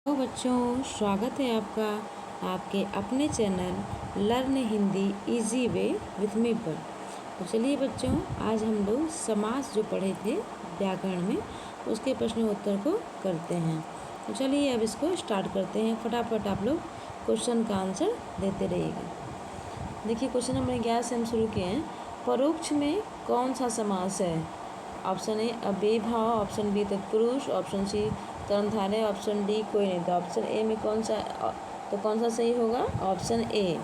तो बच्चों, स्वागत है आपका आपके अपने channel learn Hindi easy way with me पर। तो चलिए बच्चों, आज हम लोग समास जो पढ़े थे व्याकरण में, उसके प्रश्न उत्तर को करते हैं। तो चलिए अब इसको स्टार्ट करते हैं। फटाफट आप लोग क्वेश्चन का आंसर देते रहिएगा। देखिए, क्वेश्चन नंबर 11 से हम शुरू किए हैं। परोक्ष में कौन सा समास है? ऑप्शन ए अव्ययीभाव, ऑप्शन बी तत्पुरुष, ऑप्शन सी कर्मधारय, ऑप्शन डी कोई नहीं। तो ऑप्शन ए में कौन सा सही होगा? ऑप्शन ए,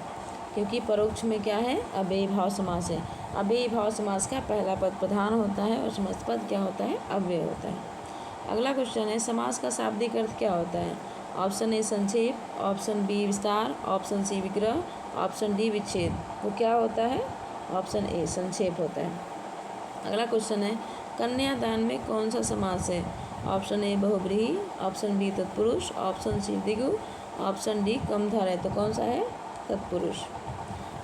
क्योंकि परोक्ष में क्या है? अव्ययीभाव समास है। अव्ययीभाव समास का पहला पद प्रधान होता है और समस्त पद क्या होता है? अव्यय होता है। अगला क्वेश्चन है, समास का शाब्दिक अर्थ क्या होता है? ऑप्शन ए संक्षेप, ऑप्शन बी विस्तार, ऑप्शन सी विग्रह, ऑप्शन डी विच्छेद। तो क्या होता है? ऑप्शन ए संक्षेप होता है। अगला क्वेश्चन है, कन्यादान में कौन सा समास है? ऑप्शन ए बहुव्रीहि, ऑप्शन बी तत्पुरुष, ऑप्शन सी द्विगु, ऑप्शन डी कर्मधारय। तो कौन सा है? तत्पुरुष।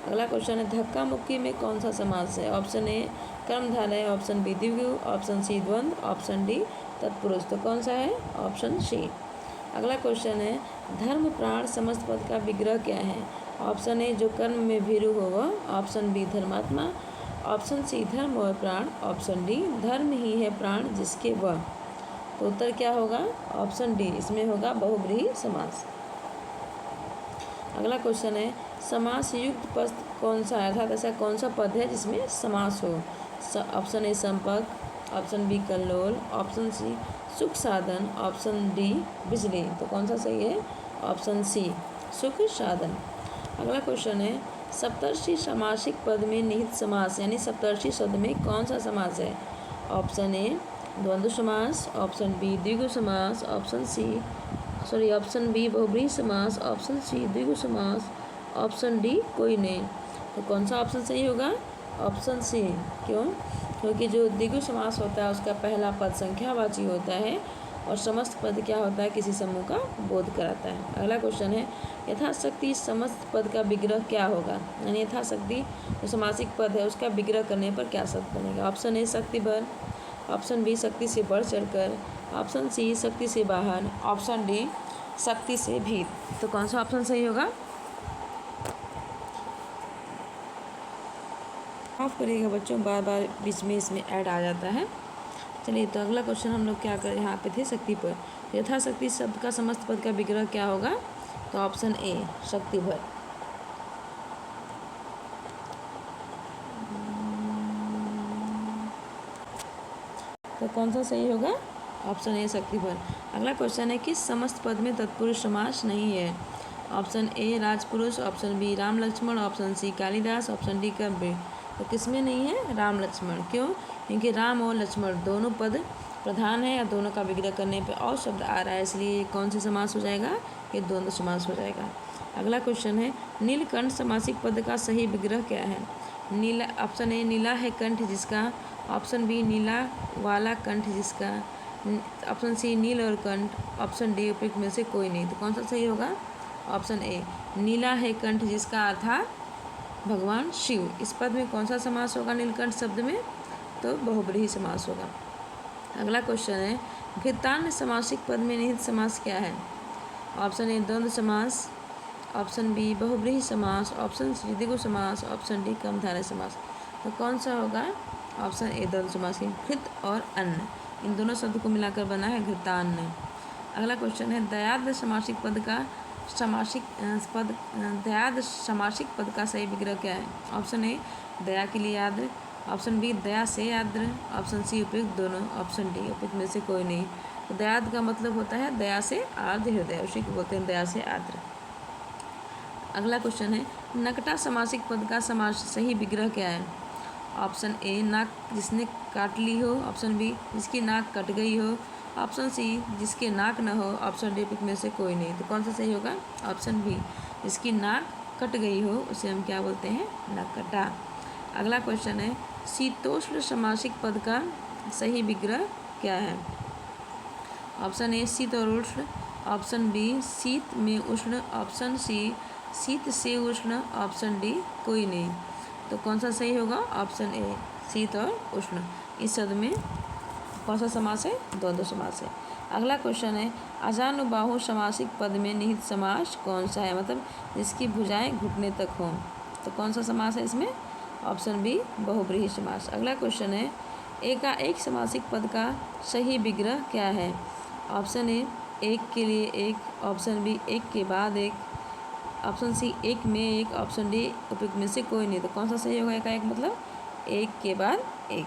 अगला क्वेश्चन है, धक्का मुक्की में कौन सा समास है? ऑप्शन ए कर्मधारय, ऑप्शन बी द्विगु, ऑप्शन सी द्वंद्व, ऑप्शन डी तत्पुरुष। तो कौन सा है? Option C. अगला क्वेश्चन है, धर्म प्राण समस्त पद का विग्रह क्या है? ऑप्शन ए जो कर्म में भीरु हो वह, ऑप्शन बी धर्मात्मा, ऑप्शन सी धर्म और प्राण, ऑप्शन डी धर्म ही है प्राण जिसके वह। तो उत्तर क्या होगा? ऑप्शन डी, इसमें होगा बहुव्रीहि समास। अगला क्वेश्चन है, समास युक्त पद कौन सा है? अर्थात ऐसा कौन सा पद है जिसमें समास हो? ऑप्शन ए संपर्क, ऑप्शन बी कल्लोल, ऑप्शन सी सुख साधन, ऑप्शन डी बिजली। तो कौन सा सही है? ऑप्शन सी सुख साधन। अगला क्वेश्चन है, सप्तर्षि समासिक पद में निहित समास यानी सप्तर्षि शब्द में कौन सा समास है? ऑप्शन ए द्वंद्व समास, ऑप्शन बी द्विगु समास, ऑप्शन बी बहुव्रीहि समास, ऑप्शन सी द्विगु समास, ऑप्शन डी कोई नहीं। तो कौन सा ऑप्शन सही होगा? Option C. क्यों? क्योंकि जो द्विगु समास होता है उसका पहला पद संख्यावाची होता है और समस्त पद क्या होता है? किसी समूह का बोध कराता है। अगला क्वेश्चन है, यथाशक्ति समस्त पद का विग्रह क्या होगा? यानी यथाशक्ति जो समासिक पद है उसका विग्रह करने पर क्या शब्द बनेगा? ऑप्शन ए शक्ति भर, ऑप्शन बी शक्ति से बढ़ चढ़कर, ऑप्शन सी शक्ति से बाहर, ऑप्शन डी शक्ति से भीत। तो कौन सा ऑप्शन सही होगा? माफ करिएगा बच्चों, बार बार बीच में इसमें ऐड आ जाता है। चलिए, तो अगला क्वेश्चन हम लोग क्या करें? यहाँ पे थे शक्ति पर। यथाशक्ति शब्द का समस्त पद का विग्रह क्या होगा? तो ऑप्शन ए शक्ति भर। तो कौन सा सही होगा? ऑप्शन ए शक्ति भर। अगला क्वेश्चन है, किस समस्त पद में तत्पुरुष समास नहीं है? ऑप्शन ए राजपुरुष, option B Ram Lakshman, option C Kalidas, option D कब्र। तो किसमें नहीं है? राम लक्ष्मण। क्यों? क्योंकि राम और लक्ष्मण दोनों पद प्रधान है और दोनों का विग्रह करने पे और शब्द आ रहा है, इसलिए कौन से समास हो जाएगा? ये द्वंद्व समास हो जाएगा। अगला क्वेश्चन है, नीलकंठ समासिक पद का सही विग्रह क्या है? नीला, ऑप्शन ए नीला है कंठ जिसका, ऑप्शन बी नीला वाला कंठ जिसका, ऑप्शन सी नील और कंठ, ऑप्शन डी उपयुक्त में से कोई नहीं। तो कौन सा सही होगा? ऑप्शन ए नीला है कंठ जिसका अर्थात भगवान शिव। इस पद में कौन सा समास होगा नीलकंठ शब्द में? तो बहुव्रीहि समास होगा। अगला क्वेश्चन है, घृतान्य समासिक पद में निहित समास क्या है? ऑप्शन ए द्वंद्व समास, ऑप्शन बी बहुव्रीहि समास, ऑप्शन सी द्विगु समास, ऑप्शन डी कर्मधारय समास। तो कौन सा होगा? ऑप्शन ए द्वंद्व समास। घृत और अन्न इन दोनों शब्द को मिलाकर बना है घृतान्य। अगला क्वेश्चन है, दयाद्र समासिक पद का सही विग्रह क्या है? ऑप्शन ए दया के लिए आद्र, ऑप्शन बी दया से आद्र, ऑप्शन सी उपयुक्त दोनों, ऑप्शन डी उपयुक्त में से कोई नहीं। तो दयाद्र का मतलब होता है दया से आर्द्र हृदय, उसी को बोलते हैं दया से आद्र। अगला क्वेश्चन है, नकटा समासिक पद का सही विग्रह क्या है? ऑप्शन ए नाक जिसने काट ली हो, ऑप्शन बी जिसकी नाक कट गई हो, ऑप्शन सी जिसके नाक न हो, ऑप्शन डी में से कोई नहीं। तो कौन सा सही होगा? ऑप्शन बी जिसकी नाक कट गई हो उसे हम क्या बोलते हैं? नकटा। अगला क्वेश्चन है, शीतोष्ण समासिक पद का सही विग्रह क्या है? ऑप्शन ए शीत और उष्ण, ऑप्शन बी शीत में उष्ण, ऑप्शन सी शीत से उष्ण, ऑप्शन डी कोई नहीं। तो कौन सा सही होगा? ऑप्शन ए शीत और उष्ण। इस शब्द में कौन सा समास है? द्वंद्व समास है। अगला क्वेश्चन है अजानुबाहु समासिक पद में निहित समास कौन सा है, मतलब जिसकी भुजाएं घुटने तक हों, तो कौन सा समास है इसमें? ऑप्शन बी बहुब्रीहि समास। अगला क्वेश्चन है एकाएक समासिक पद का सही विग्रह क्या है? ऑप्शन ए एक के लिए एक, ऑप्शन बी एक के बाद एक, ऑप्शन सी एक में एक, ऑप्शन डी उपयुक्त में से कोई नहीं। तो कौन सा सही होगा? एकाएक मतलब एक के बाद एक।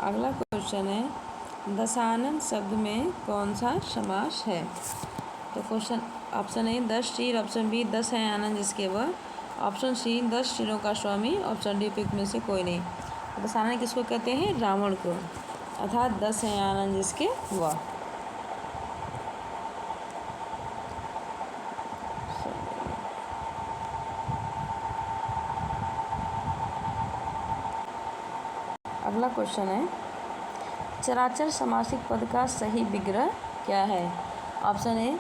अगला क्वेश्चन है दशानन शब्द में कौन सा समास है? तो क्वेश्चन ऑप्शन ए 10 शीर, ऑप्शन बी 10 है आनंद जिसके वह, ऑप्शन सी 10 शीरों का स्वामी, ऑप्शन डी उपयुक्त में से कोई नहीं। दशानन किसको कहते हैं? रावण को, अर्थात 10 है आनंद जिसके वह। अगला क्वेश्चन है चराचर समासिक पद का सही विग्रह क्या है? ऑप्शन ए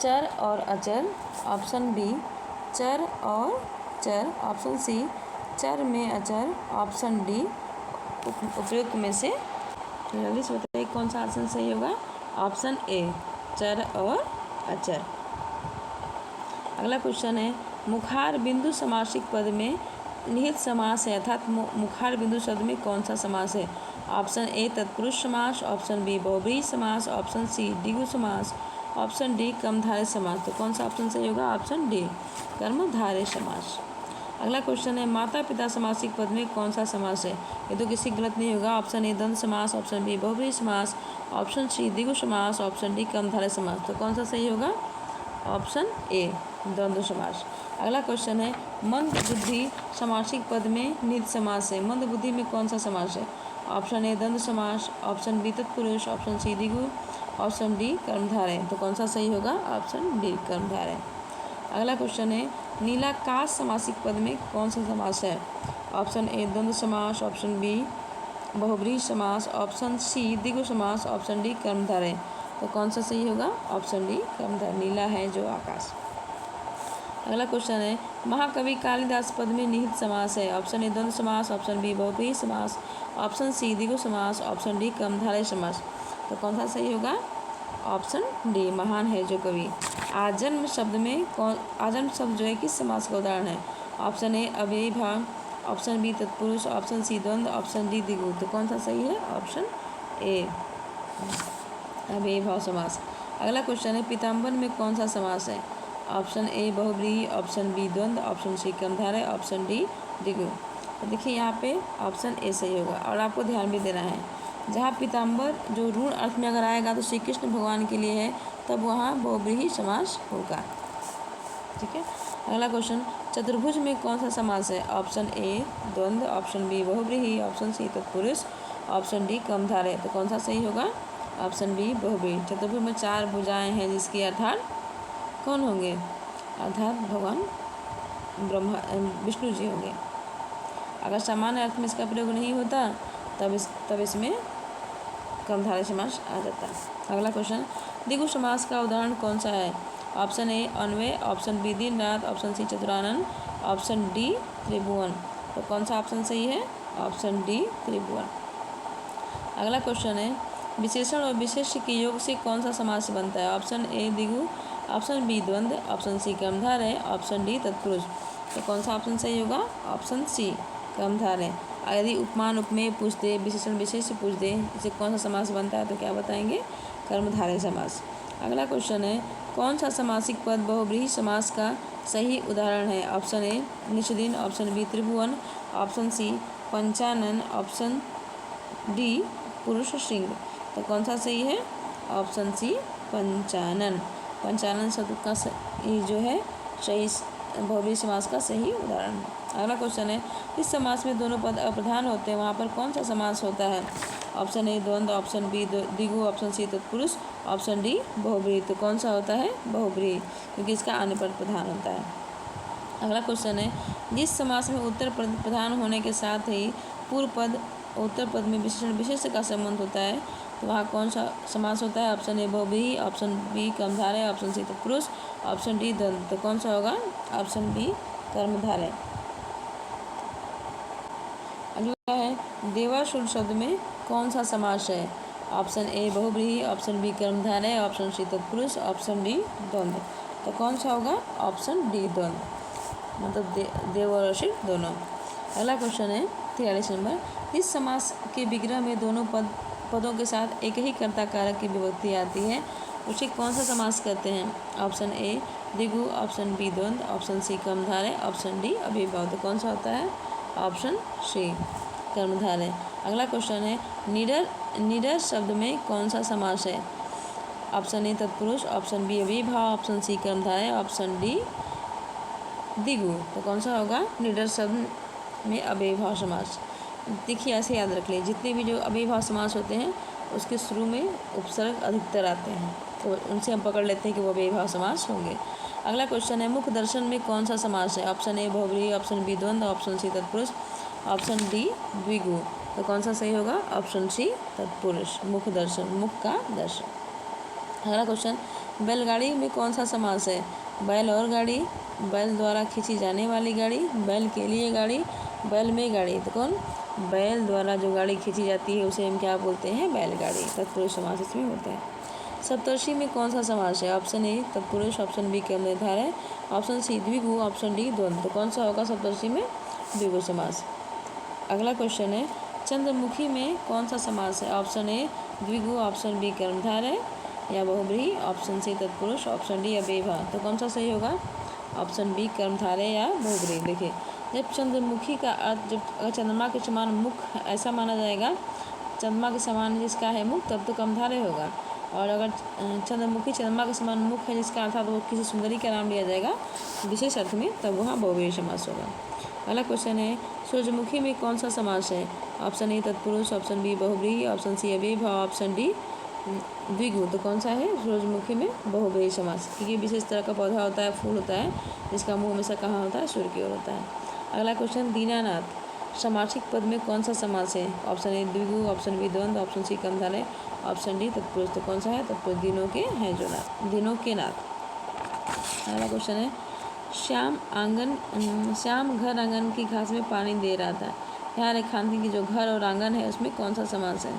चर और अचर, ऑप्शन बी चर और चर, ऑप्शन सी चर में अचर, ऑप्शन डी उपयुक्त में से जल्दी से बताइए कौन सा ऑप्शन सही होगा? ऑप्शन ए चर और अचर। अगला क्वेश्चन है मुखार बिंदु समासिक पद में निहित समास है, अर्थात मुखार बिंदु शब्द में कौन सा समास है? ऑप्शन ए तत्पुरुष समास, ऑप्शन बी बहुब्रीहि समास, ऑप्शन सी द्विगु समास, ऑप्शन डी कर्मधारय समास। तो कौन सा ऑप्शन सही होगा? ऑप्शन डी कर्मधारय समास। अगला क्वेश्चन है माता पिता समासिक पद में कौन सा समास है? ये तो किसी गलत नहीं होगा। ऑप्शन ए द्वंद्व समास, ऑप्शन बी बहुब्रीहि समास, ऑप्शन सी द्विगु समास, ऑप्शन डी कर्मधारय समास। तो कौन सा सही होगा? ऑप्शन ए द्वंद्व समास। अगला क्वेश्चन है मंद बुद्धि समासिक पद में निहित समास है, मंद बुद्धि में कौन सा समास है? ऑप्शन ए द्वंद्व समास, ऑप्शन बी तत्पुरुष, ऑप्शन सी द्विगु, ऑप्शन डी कर्मधारय। तो कौन सा सही होगा? ऑप्शन डी कर्मधारय। अगला क्वेश्चन है नीलाकाश समासिक पद में कौन सा समास है? ऑप्शन ए द्वंद्व समास, ऑप्शन बी बहुब्रीहि समास, ऑप्शन सी द्विगु समास, ऑप्शन डी कर्मधारय। तो कौन सा सही होगा? Option D कर्मधारय। नीला है जो आकाश। अगला क्वेश्चन है महाकवि कालिदास पद में निहित समास है, ऑप्शन ए द्वंद्व समास, ऑप्शन बी बहुब्रीहि समास, ऑप्शन सी द्विगु समास, ऑप्शन डी कर्मधारय समास। तो कौन सा सही होगा? ऑप्शन डी महान है जो कवि। आजन्म शब्द में आजन्म शब्द जो है किस समास का उदाहरण है? ऑप्शन ए अव्ययी भाव, ऑप्शन बी तत्पुरुष, ऑप्शन सी द्वंद्व, ऑप्शन डी द्विगु। तो कौन सा सही है? ऑप्शन ए अव्ययी भाव समास। अगला क्वेश्चन है पीताम्बर में कौन सा समास है? ऑप्शन ए बहुब्रीहि, ऑप्शन बी द्वंद्व, ऑप्शन सी कर्मधारय, ऑप्शन डी द्विगु। तो देखिए यहाँ पे ऑप्शन ए सही होगा। और आपको ध्यान भी देना है जहाँ पीताम्बर जो ऋण अर्थ में अगर आएगा तो श्री कृष्ण भगवान के लिए है, तब वहाँ बहुब्रीहि समास होगा। ठीक है। अगला क्वेश्चन चतुर्भुज में कौन सा समास है? ऑप्शन ए द्वंद्व, ऑप्शन बी बहुब्रीहि, ऑप्शन सी तत्पुरुष, ऑप्शन डी कर्मधारय। तो कौन सा सही होगा? ऑप्शन बी बहुब्रीहि। चतुर्भुज में 4 भुजाएं हैं जिसके अर्थात कौन होंगे? अर्थात भगवान ब्रह्मा विष्णु जी होंगे। अगर सामान्य अर्थ में इसका प्रयोग नहीं होता तब इसमें कर्मधारय समास आ जाता है। अगला क्वेश्चन द्विगु समास का उदाहरण कौन सा है? ऑप्शन ए अन्वय, ऑप्शन बी दिन रात, ऑप्शन सी चतुरानन, ऑप्शन डी त्रिभुवन। तो कौन सा ऑप्शन सही है? ऑप्शन डी त्रिभुवन। अगला क्वेश्चन है विशेषण और विशेष्य के योग से कौन सा समास बनता है? ऑप्शन ए द्विगु, ऑप्शन बी द्वंद्व, ऑप्शन सी कर्मधारय, ऑप्शन डी तत्पुरुष। तो कौन सा ऑप्शन सही होगा? ऑप्शन सी कर्मधारय। यदि उपमान उपमेय पूछ दे, विशेषण विशेष्य पूछ दे, इसे कौन सा समास बनता है तो क्या बताएंगे? कर्मधारय समास। अगला क्वेश्चन है कौन सा समासिक पद बहुब्रीहि समास का सही उदाहरण है? ऑप्शन ए निष्दिन, ऑप्शन बी त्रिभुवन, ऑप्शन सी पंचानन, ऑप्शन डी पुरुष श्रृंग। तो कौन सा सही है? Option C Panchanan. पंचानन शब्द का जो है सही बहुब्रीहि समास का सही उदाहरण है। अगला क्वेश्चन है इस समास में दोनों पद अप्रधान होते हैं, वहाँ पर कौन सा समास होता है? ऑप्शन ए द्वंद्व, ऑप्शन बी द्विगु, ऑप्शन सी तत्पुरुष, ऑप्शन डी बहुब्रीहि। तो कौन सा होता है? बहुब्रीहि, क्योंकि इसका अन्य पद प्रधान होता है। अगला क्वेश्चन है जिस समास में उत्तर पद प्रधान होने के साथ ही पूर्व पद उत्तर पद में विशेषण विशेष्य का संबंध होता है, तो वहाँ कौन सा समास होता है? ऑप्शन ए बहुब्रीहि, ऑप्शन बी कर्मधारय, ऑप्शन सी तत्पुरुष, ऑप्शन डी द्वंद्व। तो कौन सा होगा? ऑप्शन बी कर्मधारय। अगला है देवासुर शब्द में कौन सा समास है? ऑप्शन ए बहुव्रीहि, ऑप्शन बी कर्मधारय, ऑप्शन सी तत्पुरुष, ऑप्शन डी द्वंद्व। तो कौन सा होगा? ऑप्शन डी द्वंद्व, मतलब देव और ऋषि दोनों। अगला क्वेश्चन है 43 नंबर, इस समास के विग्रह में दोनों पदों के साथ एक ही कर्ता कारक की विभक्ति आती है, उसे कौन सा समास कहते हैं? ऑप्शन ए द्विगु, ऑप्शन बी द्वंद्व, ऑप्शन सी कर्मधारय, ऑप्शन डी अभिभाव। तो कौन सा होता है? ऑप्शन सी कर्मधारय। अगला क्वेश्चन है निडर शब्द में कौन सा समास है? ऑप्शन ए तत्पुरुष, ऑप्शन बी अभिभाव, ऑप्शन सी कर्मधारय, ऑप्शन डी द्विगु। तो कौन सा होगा? निडर शब्द में अव्ययीभाव समास। देखिए ऐसे याद रख लीजिए, जितने भी जो अव्ययीभाव समास होते हैं उसके शुरू में उपसर्ग अधिकतर आते हैं, तो उनसे हम पकड़ लेते हैं कि वो अव्ययीभाव समास होंगे। अगला क्वेश्चन है मुख दर्शन में कौन सा समास है? ऑप्शन ए बहुव्रीहि, ऑप्शन बी द्वंद्व, ऑप्शन सी तत्पुरुष, ऑप्शन डी द्विगु। तो कौन सा सही होगा? ऑप्शन सी तत्पुरुष, मुख दर्शन, मुख का दर्शन। अगला क्वेश्चन, बैलगाड़ी में कौन सा समास है? बैल और गाड़ी, बैल द्वारा खींची जाने वाली गाड़ी, बैल के लिए गाड़ी, बैल में गाड़ी। तो कौन? बैल द्वारा जो गाड़ी खींची जाती है उसे हम क्या बोलते हैं? बैलगाड़ी। तत्पुरुष समास इसमें होता है। सप्तर्षि में कौन सा समास है? ऑप्शन ए तत्पुरुष, ऑप्शन बी कर्मधारय, ऑप्शन सी द्विगु, ऑप्शन डी द्वंद्व। तो कौन सा होगा सप्तर्षि में? द्विगु समास। अगला क्वेश्चन है चंद्रमुखी में कौन सा समास है? ऑप्शन ए द्विगु, ऑप्शन बी कर्मधारय या बहुव्रीहि, ऑप्शन सी तत्पुरुष, ऑप्शन डी अव्ययीभाव। तो कौन सा सही होगा? ऑप्शन बी कर्मधारय या बहुव्रीहि। देखिए जब चंद्रमुखी का अर्थ, जब अगर चंद्रमा के समान मुख ऐसा माना जाएगा, चंद्रमा के समान जिसका है मुख, तब तो कर्मधारय होगा। और अगर चंद्रमुखी चंद्रमा के समान मुख है जिसका अर्थात वो किसी सुंदरी का नाम लिया जाएगा विशेष अर्थ में, तब वहाँ बहुव्रीहि समास होगा। अगला क्वेश्चन है सूर्यमुखी में कौन सा समास है? ऑप्शन ए तत्पुरुष, ऑप्शन बी बहुव्रीहि, ऑप्शन सी अव्ययीभाव, ऑप्शन डी द्विगु। तो कौन सा है? सूरजमुखी में बहुव्रीहि समास, क्योंकि विशेष तरह का पौधा होता है, फूल होता है, जिसका मुंह हमेशा कहाँ होता है? सूर्य की ओर होता है। अगला क्वेश्चन, दीनानाथ समासिक पद में कौन सा समास है? ऑप्शन ए द्विगु, ऑप्शन बी द्वंद्व, ऑप्शन सी कर्मधारय, ऑप्शन डी तत्पुरुष। तो कौन सा है? तत्पुरुष, दिनों के हैं जो नाथ, दिनों के नाथ। अगला क्वेश्चन है श्याम घर आंगन की घास में पानी दे रहा था। यहाँ रेखांकन की जो घर और आंगन है उसमें कौन सा समास है?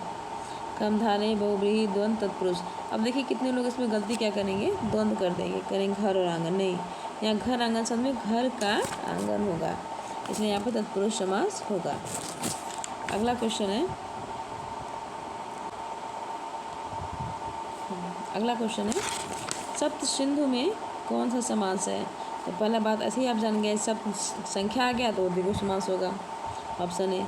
कर्मधारय, बहुव्रीहि, द्वंद्व, तत्पुरुष। अब देखिए कितने लोग इसमें गलती क्या करेंगे? द्वंद्व कर देंगे, करेंगे घर और आंगन। नहीं, यहाँ घर आंगन शब्द में घर का आंगन होगा, इसलिए यहाँ पर तत्पुरुष समास होगा। अगला क्वेश्चन है सप्त सिंधु में कौन सा समास है? तो पहला बात ऐसे ही आप जान गए, सप्त संख्या आ गया तो द्विगु समास होगा, ऑप्शन ए।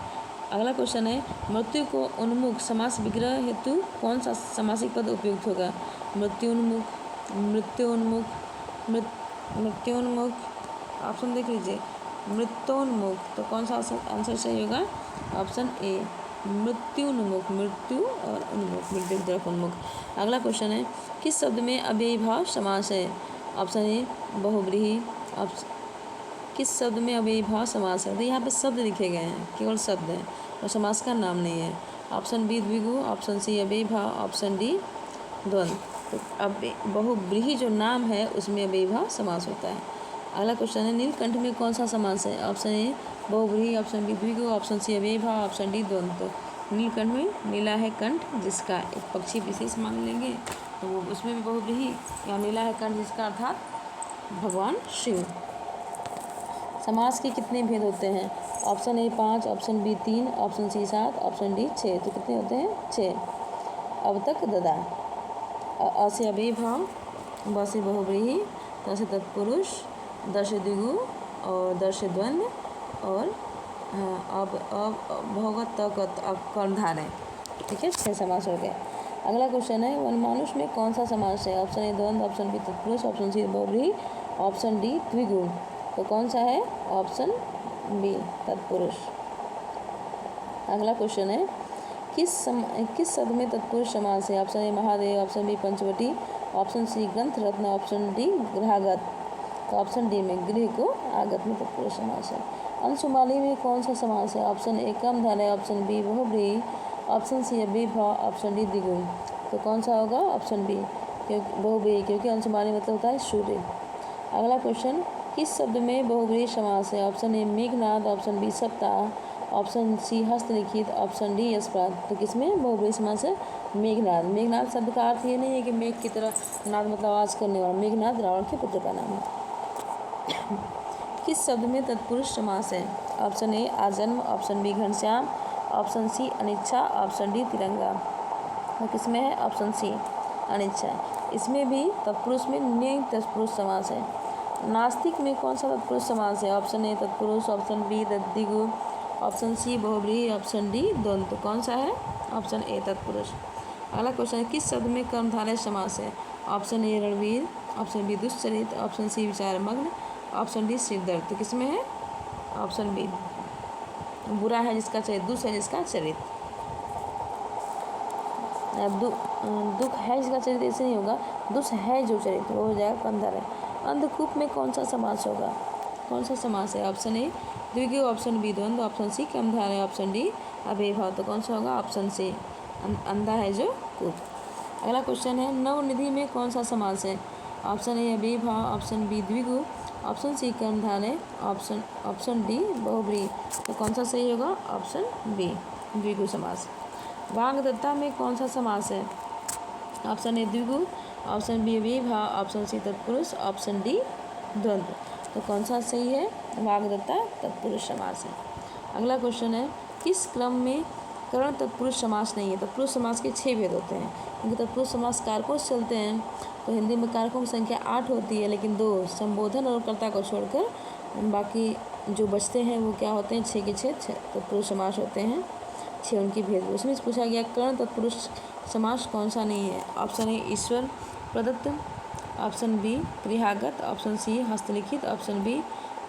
अगला क्वेश्चन है मृत्यु को उन्मुख समास विग्रह हेतु कौन सा समासिक पद उपयुक्त होगा? मृत्युन्मुख, मृत्योन्मुख, मृत्योन्मुख, ऑप्शन देख लीजिए, मृत्योन्मुख। तो कौन सा आंसर सही होगा? ऑप्शन ए मृत्युन्मुख, मृत्यु और उन्मुख, मृत्यु की तरफ उन्मुख। अगला क्वेश्चन है किस शब्द में अव्ययीभाव समास है? ऑप्शन ए बहुव्रीहि, किस शब्द में अव्ययीभाव समास है? तो यहाँ पे शब्द लिखे गए हैं, केवल शब्द हैं और समास का नाम नहीं है। ऑप्शन बी द्विगु, ऑप्शन सी अव्ययीभाव, ऑप्शन डी द्वंद्व। तो अब बहुव्रीहि जो नाम है उसमें अव्ययीभाव समास होता है। अगला क्वेश्चन है नीलकंठ में कौन सा समास है? ऑप्शन ए बहुव्रीहि, ऑप्शन बी द्विगु, ऑप्शन सी अव्ययीभाव, ऑप्शन डी द्वंद्व। तो नीलकंठ में नीला है कंठ जिसका एक पक्षी विशेष मान लेंगे तो वो उसमें भी बहुव्रीहि, या नीला है कंठ जिसका अर्थात भगवान शिव। समास के कितने भेद होते हैं? Option A 5, option B 3, option C 7, option D 6। तो कितने होते हैं? 6। अब तक ददा, अ से अव्ययीभाव, ब से बहुव्रीहि, त से तत्पुरुष, द से द्विगु और द से द्वंद्व और अब भगवत तक कर्मधारय। ठीक है, 6 समास हो गए। अगला क्वेश्चन है वनमानुष में कौन सा समास है? ऑप्शन ए द्वंद्व, ऑप्शन बी तत्पुरुष, ऑप्शन सी बहुव्रीहि, ऑप्शन डी द्विगु। तो कौन सा है? ऑप्शन बी तत्पुरुष। अगला क्वेश्चन है किस शब्द में तत्पुरुष समास है? Option A Mahadev, option B Panchavati, option C ग्रंथ रत्न, ऑप्शन डी गृहागत। तो ऑप्शन डी में गृह को आगत में तत्पुरुष समास है। अंशुमाली में कौन सा समास है? ऑप्शन ए कर्मधारय, ऑप्शन बी बहुव्रीहि, ऑप्शन सी अव्ययीभाव, ऑप्शन डी द्विगु। तो कौन सा होगा? ऑप्शन बी बहुव्रीहि, क्योंकि अंशुमाली मतलब होता है सूर्य। अगला क्वेश्चन किस शब्द में बहुव्रीहि समास है? Option A Meghnad, option B सप्ताह, ऑप्शन सी हस्तलिखित, ऑप्शन डी यशप्राद। तो किसमें बहुब्रीहि समास है? मेघनाद। मेघनाद शब्द का अर्थ ये नहीं है कि मेघ की तरह, नाद मतलब आवाज करने वाला। मेघनाद रावण के पुत्र का नाम है। किस शब्द में तत्पुरुष समास है? ऑप्शन ए आजन्म, option B Ghanshyam, option C अनिच्छा, ऑप्शन डी तिरंगा। तो किसमें है? ऑप्शन सी अनिच्छा। इसमें भी तत्पुरुष में न्यय तत्पुरुष समास है। नास्तिक में कौन सा तत्पुरुष समास है? ऑप्शन ए तत्पुरुष, ऑप्शन बी तद्विगु, ऑप्शन सी बहुब्रीहि, ऑप्शन डी द्वंद्व। तो कौन सा है? ऑप्शन ए तत्पुरुष। अगला क्वेश्चन है, किस शब्द में कर्मधारय समास है? Option A Ranveer, option B दुश्चरित, ऑप्शन सी विचारमग्न, ऑप्शन डी श्रीधर। तो किसमें है? ऑप्शन बी बुरा है जिसका चरित, दुष्ट है जिसका चरित। दुख है जिसका चरित ऐसे नहीं होगा, दुष्ट है जो चरित, वो हो जाएगा कर्मधारय। अंधकूप में कौन सा समास होगा? कौन सा समास है? ऑप्शन ए द्विगु, ऑप्शन बी द्वंद्व, ऑप्शन सी कर्मधारय, ऑप्शन डी अव्ययभाव। तो कौन सा होगा? ऑप्शन सी अंधा है जो कूप। अगला क्वेश्चन है, नवनिधि में कौन सा समास है? ऑप्शन ए अव्ययभाव, ऑप्शन बी द्विगु, ऑप्शन सी कर्मधारय, ऑप्शन डी बहुब्रीहि। तो कौन सा सही होगा? ऑप्शन बी द्विगु समास। वाग्दत्ता में कौन सा समास है? ऑप्शन ए द्विगु, ऑप्शन बी अव्ययभाव, ऑप्शन सी तत्पुरुष, ऑप्शन डी द्वंद्व। तो कौन सा सही है? वाग्दत्ता तत्पुरुष समास है। अगला क्वेश्चन है, किस क्रम में करण तत्पुरुष समास नहीं है? तत्पुरुष समास के 6 भेद होते हैं, क्योंकि तत्पुरुष समास कारकों से चलते हैं। तो हिंदी में कारकों की संख्या 8 होती है, लेकिन 2 संबोधन और कर्ता को छोड़कर बाकी जो बचते हैं वो क्या होते हैं? 6 के 6 तत्पुरुष समास होते हैं। 6 उनकी भेद। उसमें पूछा गया कर्ण तत्पुरुष समास कौन सा नहीं है? ऑप्शन ए ईश्वर प्रदत्त, ऑप्शन बी गृहागत, ऑप्शन सी हस्तलिखित, ऑप्शन बी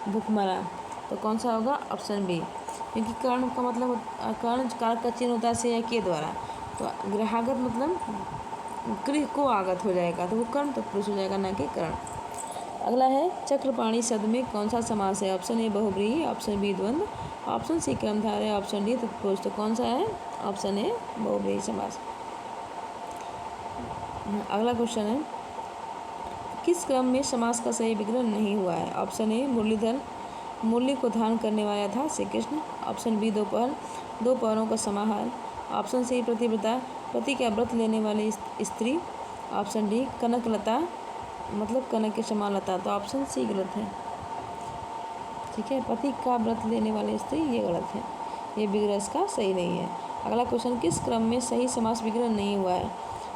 भुखमरा। तो कौन सा होगा? ऑप्शन बी, क्योंकि कर्ण का मतलब कर्ण कारक का चिन्ह होता है से या के द्वारा। तो गृहागत मतलब गृह को आगत हो जाएगा, तो वो कर्ण तत्पुरुष हो जाएगा, ना कि कर्ण। अगला है, चक्रपाणी शब्द में कौन सा समास है? ऑप्शन ए बहुब्रीहि, ऑप्शन बी द्वंद्व, ऑप्शन सी कर्मधारय, ऑप्शन डी तत्पुरुष। तो कौन सा है? ऑप्शन ए बहुब्रीहि समास। अगला क्वेश्चन है, किस क्रम में समास का सही विग्रह नहीं हुआ है? ऑप्शन ए मुरलीधर, मुरली को धारण करने वाला था श्री कृष्ण, ऑप्शन बी दोपहर, दो पहरों का समाहार, ऑप्शन सी प्रतिव्रता, पति का व्रत लेने वाली स्त्री, ऑप्शन डी कनकलता मतलब कनक के समान लता। तो ऑप्शन सी गलत है। ठीक है, पति का व्रत लेने वाली स्त्री, ये गलत है, ये विग्रह इसका सही नहीं है। अगला क्वेश्चन, किस क्रम में सही समास विग्रह नहीं हुआ है?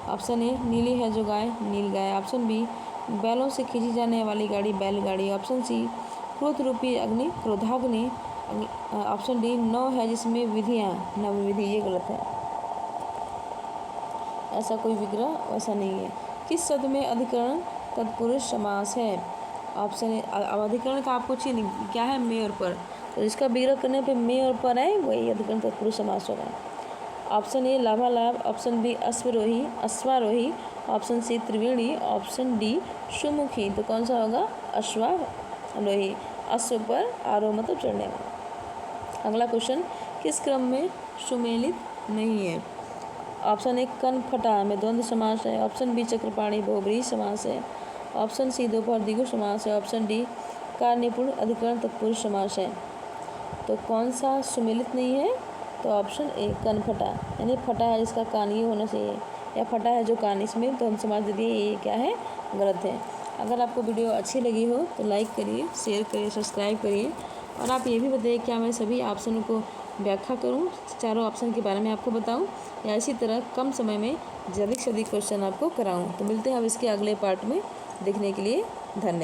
ऑप्शन ए नीली है जो गाय, नील गाय, ऑप्शन बी बैलों से खींची जाने वाली गाड़ी, बैलगाड़ी, ऑप्शन सी क्रोध रूपी अग्नि, क्रोधाग्नि, ऑप्शन डी नौ है जिसमें विधियाँ, नव विधि। ये गलत है, ऐसा कोई विग्रह ऐसा नहीं है। किस शब्द में अधिकरण तत्पुरुष समास है? ऑप्शन अब अधिकरण का आपको चिन्ह क्या है? में और पर। तो इसका विग्रह करने पे में और पर है, वही अधिकरण तत्पुरुष समास होगा। ऑप्शन ए लाभालाभ, ऑप्शन बी अश्वरोही अश्वारोही, ऑप्शन सी त्रिवेणी, ऑप्शन डी सुमुखी। तो कौन सा होगा? अश्वारोही, अश्व पर आरोह मतलब चढ़ने वाला। अगला क्वेश्चन, किस क्रम में सुमेलित नहीं है? ऑप्शन ए कनफटा में द्वंद्व समास है, ऑप्शन बी चक्रपाणी बहुब्रीहि समास है, ऑप्शन सी दोपहर द्विगु समास है, ऑप्शन डी कार्य अधिकरण तत्पुरुष समास है। तो कौन सा सुमेलित नहीं है? तो ऑप्शन ए कनफटा, यानी फटा है जिसका कान, ये होना चाहिए, या फटा है जो कान, इसमें द्वंद्व समास दे दिए, ये क्या है? गलत है। अगर आपको वीडियो अच्छी लगी हो तो लाइक करिए, शेयर करिए, सब्सक्राइब करिए, और आप ये भी बताइए क्या मैं सभी ऑप्शनों को व्याख्या करूं, चारों ऑप्शन के बारे में आपको बताऊं, या इसी तरह कम समय में जल्दी से जल्दी क्वेश्चन आपको कराऊं। तो मिलते हैं अब इसके अगले पार्ट में, देखने के लिए धन्यवाद।